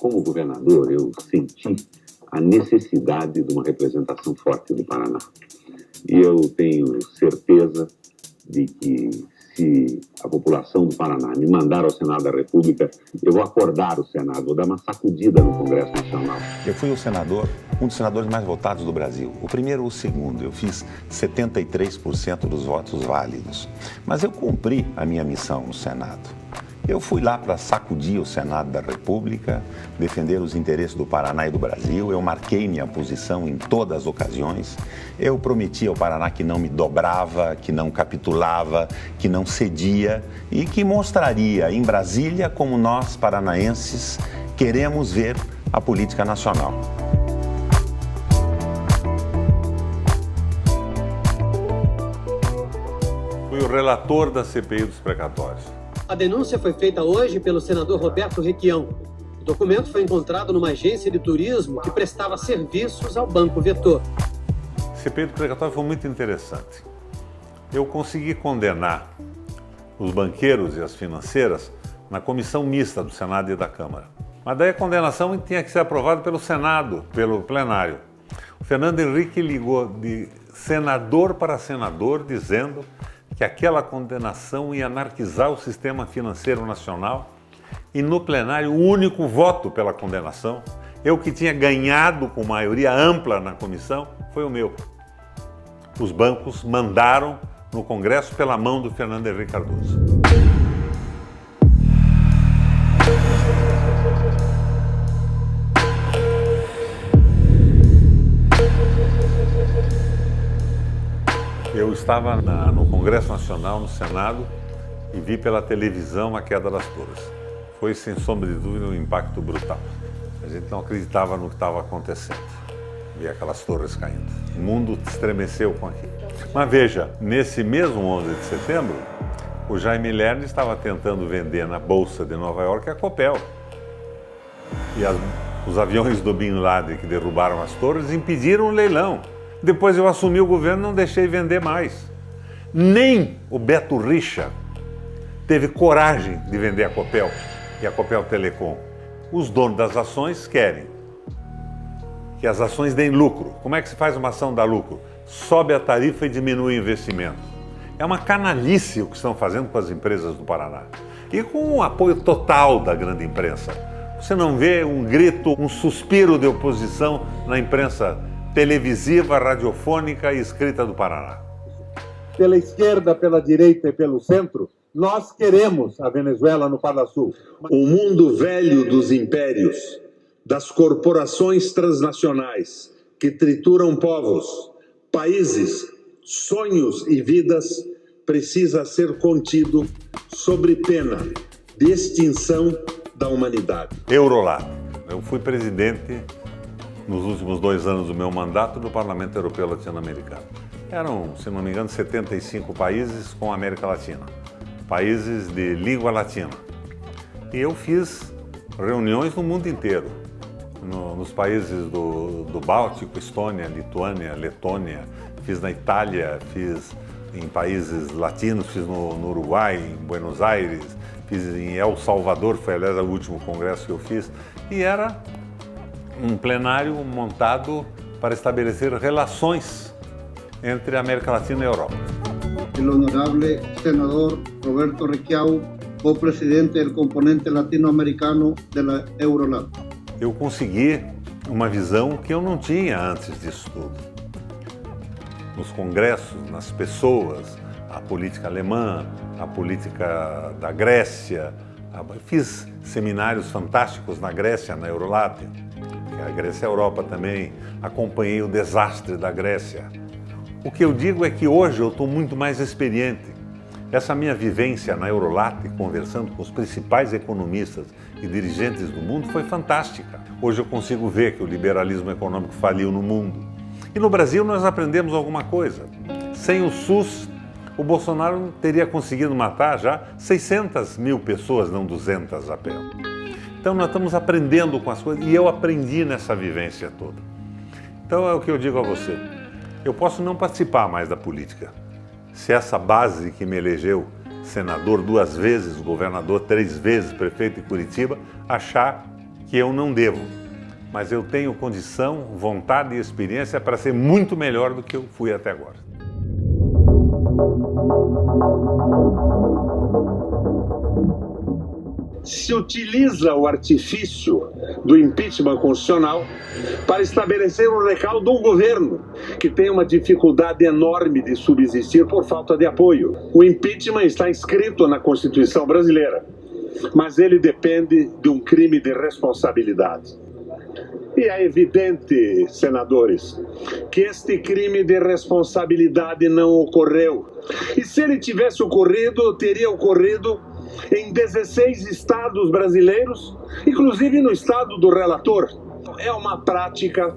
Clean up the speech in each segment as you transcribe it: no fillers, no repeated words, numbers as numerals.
como governador, eu senti a necessidade de uma representação forte do Paraná. E eu tenho certeza de que, se a população do Paraná me mandar ao Senado da República, eu vou acordar o Senado, vou dar uma sacudida no Congresso Nacional. Eu fui um dos senadores mais votados do Brasil. O primeiro ou o segundo. Eu fiz 73% dos votos válidos. Mas eu cumpri a minha missão no Senado. Eu fui lá para sacudir o Senado da República, defender os interesses do Paraná e do Brasil. Eu marquei minha posição em todas as ocasiões. Eu prometi ao Paraná que não me dobrava, que não capitulava, que não cedia e que mostraria em Brasília como nós, paranaenses, queremos ver a política nacional. Fui o relator da CPI dos precatórios. A denúncia foi feita hoje pelo senador Roberto Requião. O documento foi encontrado numa agência de turismo que prestava serviços ao Banco Vetor. A CPI do precatório foi muito interessante. Eu consegui condenar os banqueiros e as financeiras na comissão mista do Senado e da Câmara. Mas daí a condenação tinha que ser aprovada pelo Senado, pelo plenário. O Fernando Henrique ligou de senador para senador dizendo que aquela condenação ia anarquizar o sistema financeiro nacional, e no plenário o único voto pela condenação, eu que tinha ganhado com maioria ampla na comissão, foi o meu. Os bancos mandaram no Congresso pela mão do Fernando Henrique Cardoso. Eu estava no Congresso Nacional, no Senado, e vi pela televisão a queda das torres. Foi, sem sombra de dúvida, um impacto brutal. A gente não acreditava no que estava acontecendo. Ver aquelas torres caindo. O mundo estremeceu com aquilo. Mas veja, nesse mesmo 11 de setembro, o Jaime Lerner estava tentando vender na Bolsa de Nova York a Copel. E os aviões do Bin Laden que derrubaram as torres impediram o leilão. Depois eu assumi o governo e não deixei vender mais. Nem o Beto Richa teve coragem de vender a Copel e a Copel Telecom. Os donos das ações querem que as ações deem lucro. Como é que se faz uma ação dar lucro? Sobe a tarifa e diminui o investimento. É uma canalice o que estão fazendo com as empresas do Paraná. E com o apoio total da grande imprensa. Você não vê um grito, um suspiro de oposição na imprensa televisiva, radiofônica e escrita do Paraná. Pela esquerda, pela direita e pelo centro, nós queremos a Venezuela no Pala Sul. O mundo velho dos impérios, das corporações transnacionais que trituram povos, países, sonhos e vidas, precisa ser contido sob pena de extinção da humanidade. Eurolat. Eu fui presidente nos últimos 2 anos do meu mandato do Parlamento Europeu Latino-Americano. Eram, se não me engano, 75 países com a América Latina, países de língua latina. E eu fiz reuniões no mundo inteiro, nos países do Báltico, Estônia, Lituânia, Letônia, fiz na Itália, fiz em países latinos, fiz no Uruguai, em Buenos Aires, fiz em El Salvador, foi aliás o último congresso que eu fiz, e era um plenário montado para estabelecer relações entre a América Latina e a Europa. O honorável senador Roberto Requião, co-presidente do componente latino-americano da Eurolat. Eu consegui uma visão que eu não tinha antes disso tudo. Nos congressos, nas pessoas, a política alemã, a política da Grécia. Fiz seminários fantásticos na Grécia, na Eurolat. A Grécia é a Europa também, acompanhei o desastre da Grécia. O que eu digo é que hoje eu estou muito mais experiente. Essa minha vivência na Eurolat, conversando com os principais economistas e dirigentes do mundo, foi fantástica. Hoje eu consigo ver que o liberalismo econômico faliu no mundo. E no Brasil nós aprendemos alguma coisa. Sem o SUS, o Bolsonaro teria conseguido matar já 600 mil pessoas, não 200 apenas. Então nós estamos aprendendo com as coisas e eu aprendi nessa vivência toda. Então é o que eu digo a você. Eu posso não participar mais da política. Se essa base que me elegeu senador 2 vezes, governador 3 vezes, prefeito de Curitiba, achar que eu não devo. Mas eu tenho condição, vontade e experiência para ser muito melhor do que eu fui até agora. Se utiliza o artifício do impeachment constitucional para estabelecer um recalque de um governo que tem uma dificuldade enorme de subsistir por falta de apoio. O impeachment está inscrito na Constituição brasileira, mas ele depende de um crime de responsabilidade. E é evidente, senadores, que este crime de responsabilidade não ocorreu. E se ele tivesse ocorrido, teria ocorrido em 16 estados brasileiros, inclusive no estado do relator. É uma prática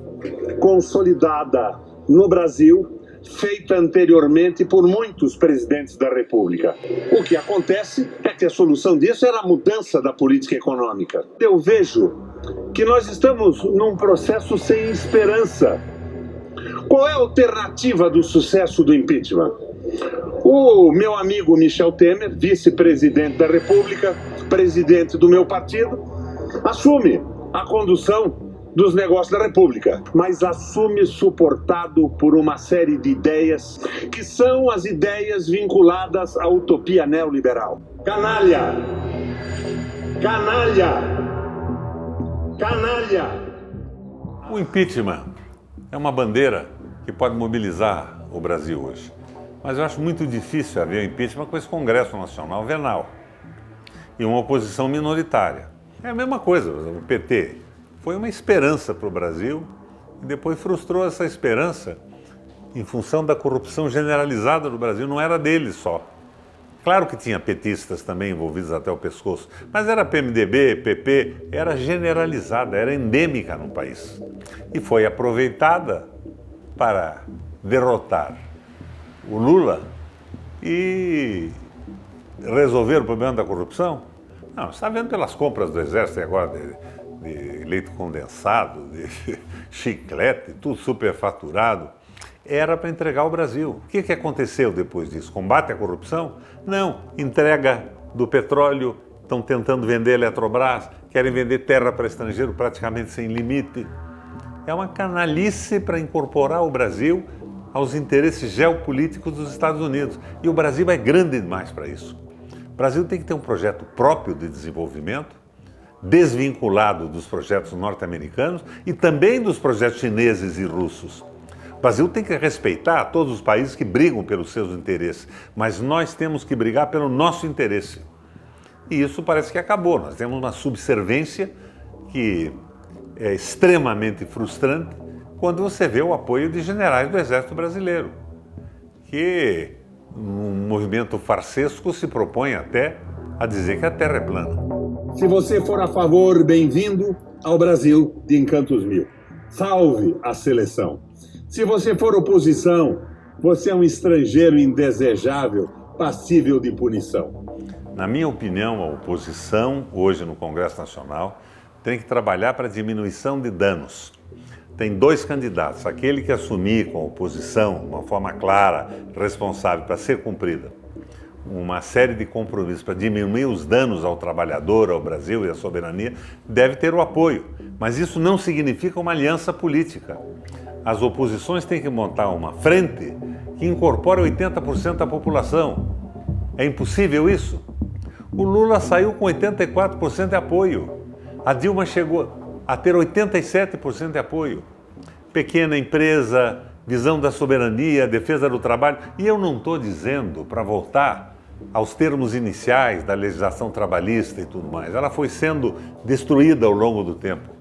consolidada no Brasil, feita anteriormente por muitos presidentes da República. O que acontece é que a solução disso era a mudança da política econômica. Eu vejo que nós estamos num processo sem esperança. Qual é a alternativa do sucesso do impeachment? O meu amigo Michel Temer, vice-presidente da República, presidente do meu partido, assume a condução dos negócios da República, mas assume suportado por uma série de ideias que são as ideias vinculadas à utopia neoliberal. Canalha! Canalha! Canalha! O impeachment é uma bandeira que pode mobilizar o Brasil hoje. Mas eu acho muito difícil haver impeachment com esse Congresso Nacional venal e uma oposição minoritária. É a mesma coisa, o PT foi uma esperança para o Brasil e depois frustrou essa esperança em função da corrupção generalizada do Brasil, não era dele só. Claro que tinha petistas também envolvidos até o pescoço, mas era PMDB, PP, era generalizada, era endêmica no país. E foi aproveitada para derrotar o Lula e resolver o problema da corrupção? Não, você está vendo pelas compras do Exército agora de leite condensado, de chiclete, tudo superfaturado. Era para entregar o Brasil. O que aconteceu depois disso? Combate à corrupção? Não. Entrega do petróleo, estão tentando vender a Eletrobras, querem vender terra para estrangeiro praticamente sem limite. É uma canalice para incorporar o Brasil aos interesses geopolíticos dos Estados Unidos. E o Brasil é grande demais para isso. O Brasil tem que ter um projeto próprio de desenvolvimento, desvinculado dos projetos norte-americanos e também dos projetos chineses e russos. O Brasil tem que respeitar todos os países que brigam pelos seus interesses, mas nós temos que brigar pelo nosso interesse. E isso parece que acabou. Nós temos uma subserviência que é extremamente frustrante quando você vê o apoio de generais do Exército Brasileiro, que num movimento farsesco se propõe até a dizer que a Terra é plana. Se você for a favor, bem-vindo ao Brasil de Encantos Mil. Salve a seleção. Se você for oposição, você é um estrangeiro indesejável, passível de punição. Na minha opinião, a oposição, hoje no Congresso Nacional, tem que trabalhar para a diminuição de danos. Tem dois candidatos, aquele que assumir com a oposição, de uma forma clara, responsável, para ser cumprida, uma série de compromissos para diminuir os danos ao trabalhador, ao Brasil e à soberania, deve ter o apoio. Mas isso não significa uma aliança política. As oposições têm que montar uma frente que incorpore 80% da população. É impossível isso? O Lula saiu com 84% de apoio. A Dilma chegou a ter 87% de apoio. Pequena empresa, visão da soberania, defesa do trabalho. E eu não estou dizendo para voltar aos termos iniciais da legislação trabalhista e tudo mais. Ela foi sendo destruída ao longo do tempo.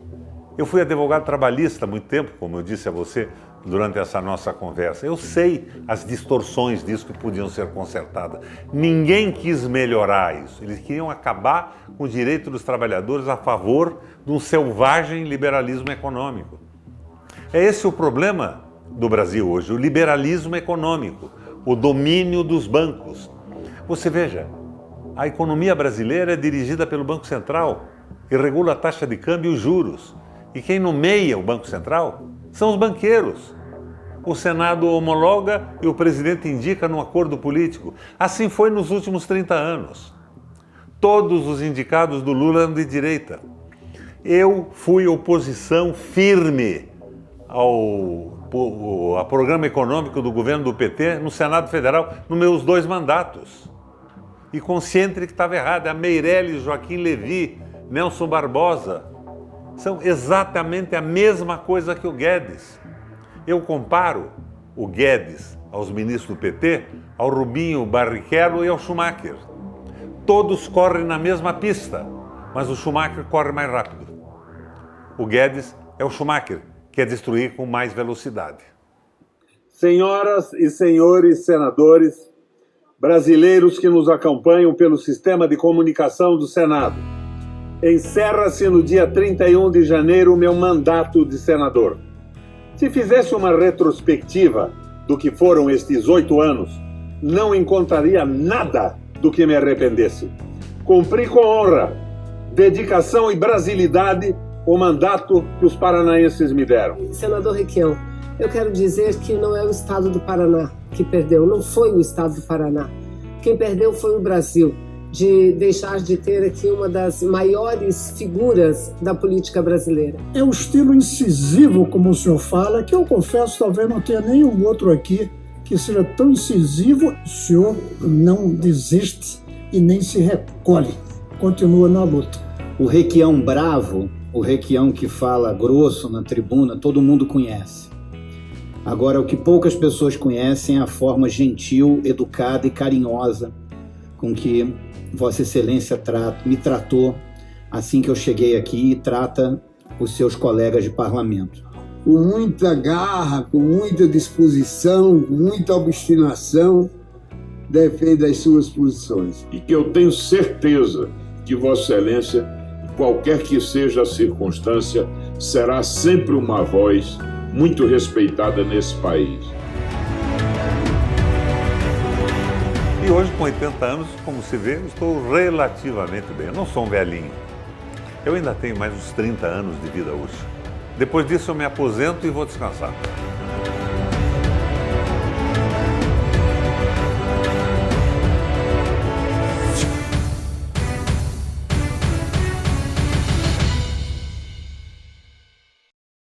Eu fui advogado trabalhista há muito tempo, como eu disse a você durante essa nossa conversa. Eu sei as distorções disso que podiam ser consertadas. Ninguém quis melhorar isso. Eles queriam acabar com o direito dos trabalhadores a favor de um selvagem liberalismo econômico. É esse o problema do Brasil hoje, o liberalismo econômico, o domínio dos bancos. Você veja, a economia brasileira é dirigida pelo Banco Central, que regula a taxa de câmbio e os juros. E quem nomeia o Banco Central são os banqueiros. O Senado homologa e o presidente indica num acordo político. Assim foi nos últimos 30 anos. Todos os indicados do Lula eram de direita. Eu fui oposição firme ao programa econômico do governo do PT no Senado Federal, nos meus 2 mandatos. E consciente de que estava errado. A Meirelles, Joaquim Levy, Nelson Barbosa, são exatamente a mesma coisa que o Guedes. Eu comparo o Guedes aos ministros do PT, ao Rubinho Barrichello e ao Schumacher. Todos correm na mesma pista, mas o Schumacher corre mais rápido. O Guedes é o Schumacher, que quer destruir com mais velocidade. Senhoras e senhores senadores, brasileiros que nos acompanham pelo sistema de comunicação do Senado, encerra-se no dia 31 de janeiro o meu mandato de senador. Se fizesse uma retrospectiva do que foram estes 8 anos, não encontraria nada do que me arrependesse. Cumpri com honra, dedicação e brasilidade o mandato que os paranaenses me deram. Senador Requião, eu quero dizer que não é o estado do Paraná que perdeu, não foi o estado do Paraná. Quem perdeu foi o Brasil, de deixar de ter aqui uma das maiores figuras da política brasileira. É o estilo incisivo, como o senhor fala, que eu confesso talvez não tenha nenhum outro aqui que seja tão incisivo. O senhor não desiste e nem se recolhe, continua na luta. O Requião bravo, o Requião que fala grosso na tribuna, todo mundo conhece. Agora, o que poucas pessoas conhecem é a forma gentil, educada e carinhosa com que Vossa Excelência me tratou assim que eu cheguei aqui e trata os seus colegas de parlamento. Com muita garra, com muita disposição, com muita obstinação, defende as suas posições. E que eu tenho certeza que Vossa Excelência, qualquer que seja a circunstância, será sempre uma voz muito respeitada nesse país. E hoje, com 80 anos, como se vê, estou relativamente bem. Eu não sou um velhinho. Eu ainda tenho mais uns 30 anos de vida útil. Depois disso eu me aposento e vou descansar.